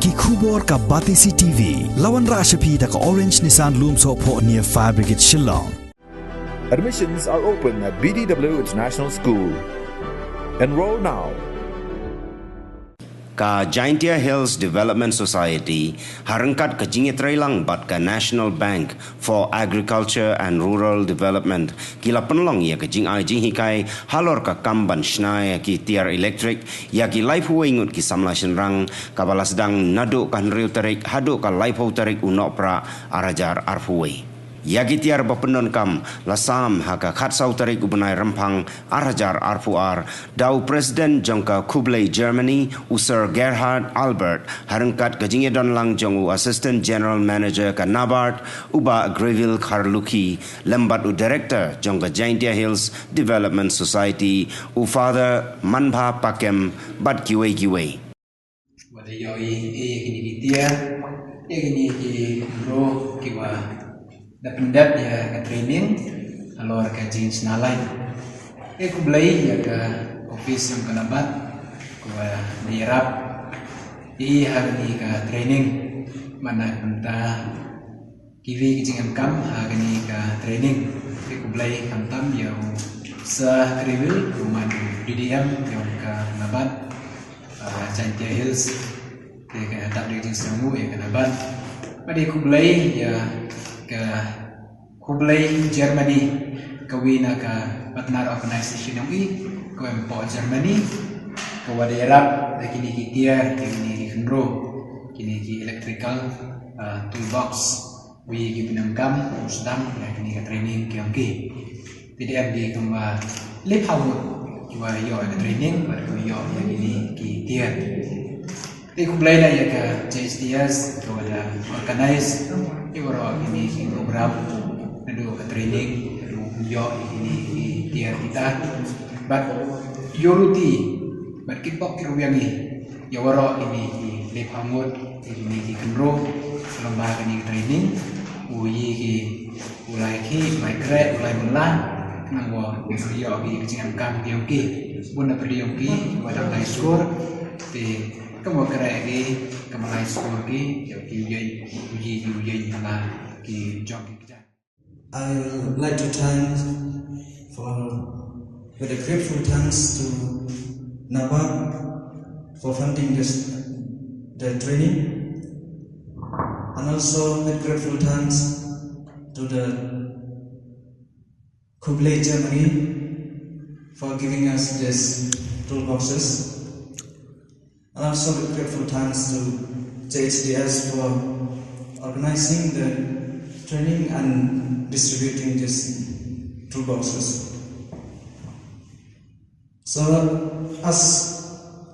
Ki khubor ka Batisi TV. Lawan Rashapi da ka Orange Nissan Lumso po near Fire Brigade Shillong. Admissions are open at BDW International School. Enroll now. Ka Jaintia Hills Development Society harangkat ke jingitreilang bat ka National Bank for Agriculture and Rural Development kila penlong ya ke jing ai jing hikai halor ka kamban shnai ki tiar elektrik ya ki life ingut ki samla shenrang kabala sedang nado kan riu tarik hado ka life tarik unopra arajar arfuwe ya ki tiar bapenon kam lasam haka khat sau tarik ubnai rempang arajar arfuar dau Presiden jongka Kublai Germany Usir Gerhard Albert harangkat ke jingedon lang jongu Assistant General Manager ka NABARD uba Greville Karluki lembat u Director jongka Jaintia Hills Development Society u Father Manbha Pakem bat kiwe Wadayoi kini kitia kini ki bro kiwa da pendat ya ke training alor ke jeans nalai Kublai ya ke office yang kenabat kuwa dirap hari ke training mana penta kiwi kijing kam hari ke training Kublai kantam ya sa review rumah DDM yang ke nabat Jaintia Hills ke tak dijing semu ya kenabat pada Kublai ya ke Kublai Germany kawina ka partner organization yang ke Empo Germany ke wadirap kini kitia kini kendro kini ki electrical toolbox wi ki pinangkam sedang ya kini ke training ki tidak di kemba lip hawut jua yo ke training pada yo ya kini kitia Kublai ya ke JSDS ke wada organize Iwara ini program nado ke training yo ini tiar kita but yoruti but kipok kirubiang ni yawara ini lep hamut ini kenro lembaga ini training uyi ki ulai kre ulai melan nangwa yo ki jangan kam ki bunda perdiong ki pada high score di kamu kere ki kamalai skor ki uji ala ki job kita. I would like to thank with a grateful thanks to NABARD for funding the training, and also with grateful thanks to the Kublai Germany for giving us these toolboxes. And also with grateful thanks to JHDS for organizing the training and distributing these toolboxes. So as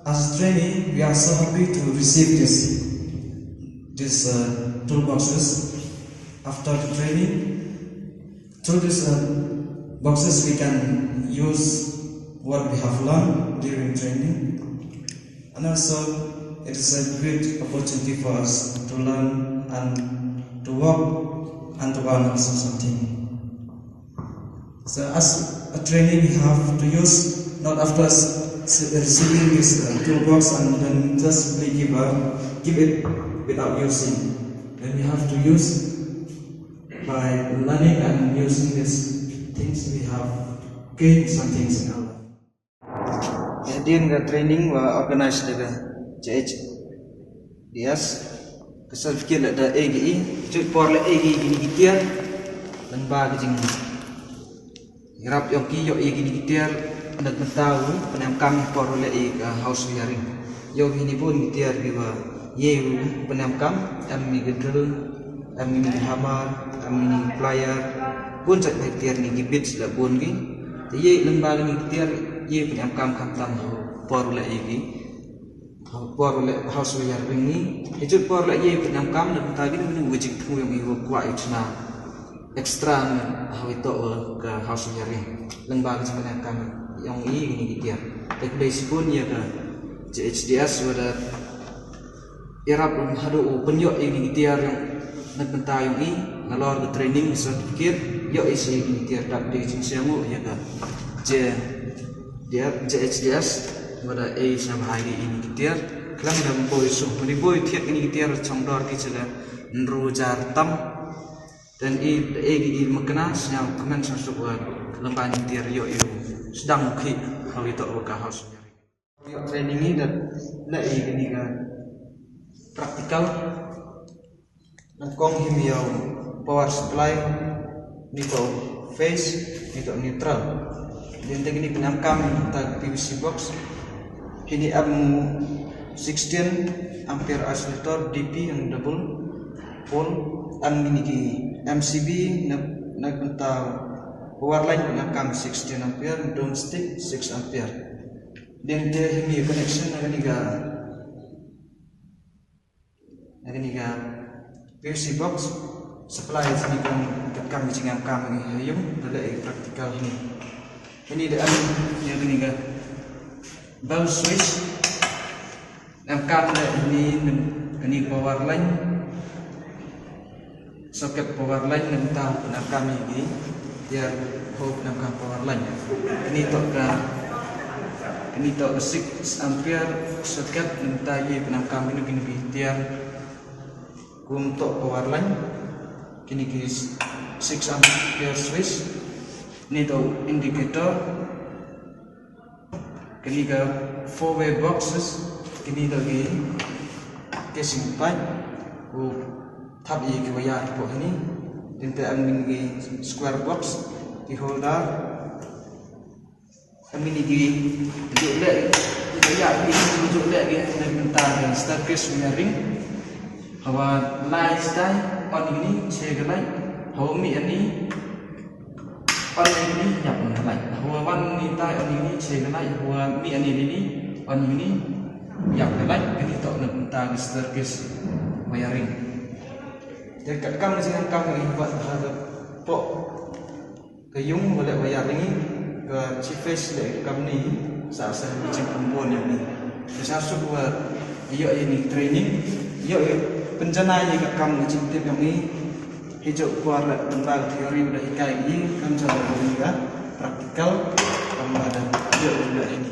a trainee, we are so happy to receive these toolboxes. After the training, through these boxes we can use what we have learned during training. And also, it is a great opportunity for us to learn and to work and to learn also something. So, as a trainee, we have to use not after receiving this toolbox and then just simply give it without using. Then we have to use by learning and using these things we have gained some things in our life. Din training wa organize dengan JHDS kesal fikir ada AGI cut por le AGI gini gitiar dan ba kejing hirap yoki yo AGI gini gitiar ndak tahu penamkam por le house wiring yo gini pun gitiar biwa ye penamkam ami gedrul ami hamar ami player pun cat gitiar ni gibit la pun gi ye lembaga ni gitiar ye penamkam kamtam por le house wiring ni itu por le ye penamkam dan tadi ni wajib tu yang ibu kuat itna extra hawito ke house wiring lembaga penamkam yang ini gitiar tapi pun ya ke JHDS wada irap hadu penyok ini gitiar yang nagpenta yung nalor ke training certificate yo isi gitiar tak di siangu ya ke JHDS wada sama hari ini gitiar kelang dalam boy so ni boy tiap ini tiar congdor kita nrujar tam dan i makna yang kemen sosok lembaga tiar yo sedang ki kalau itu house training ini dan ini kan praktikal dan kong himiau power supply nito phase nito neutral dan teknik penyangkam tag PVC box ini 16 ampere isolator DP yang double pole an miniki MCB na bentar power line penyangkam 16 ampere domestic 6 ampere dan dia himi connection agak niga PVC box supply sini kan kami jangan kami hayung dari praktikal ini ada yang niga ball switch namkan ini power line soket power line nam kami ini dia hope namkan power line ini to 6 ampere soket entah ye penangkam ini gini tiang untuk power line kini 6 ampere switch ini to indicator kini ke 4-way boxes kini lagi casing pipe thap ye ke waya po ini tinte ang mini square box di holder kami ni tunjuk lek waya ini tunjuk lek dia dan bentar dan staircase wiring hawa light style on ini cek light hawa mi ini on ini nhập light hawa wan ni tai on ini cek light hawa mi ini on ini nhập light ini tok na bentar staircase wiring jadi kat dengan kamu buat hadap pok kayung boleh wiring ini ke chipes le kamu ni sa macam perempuan yang ni saya buat iyo ini training iyo pencana yang kamu macam tip yang ni hijau keluar tentang teori udah ikai ini kamu cara praktikal kamu ada iyo ini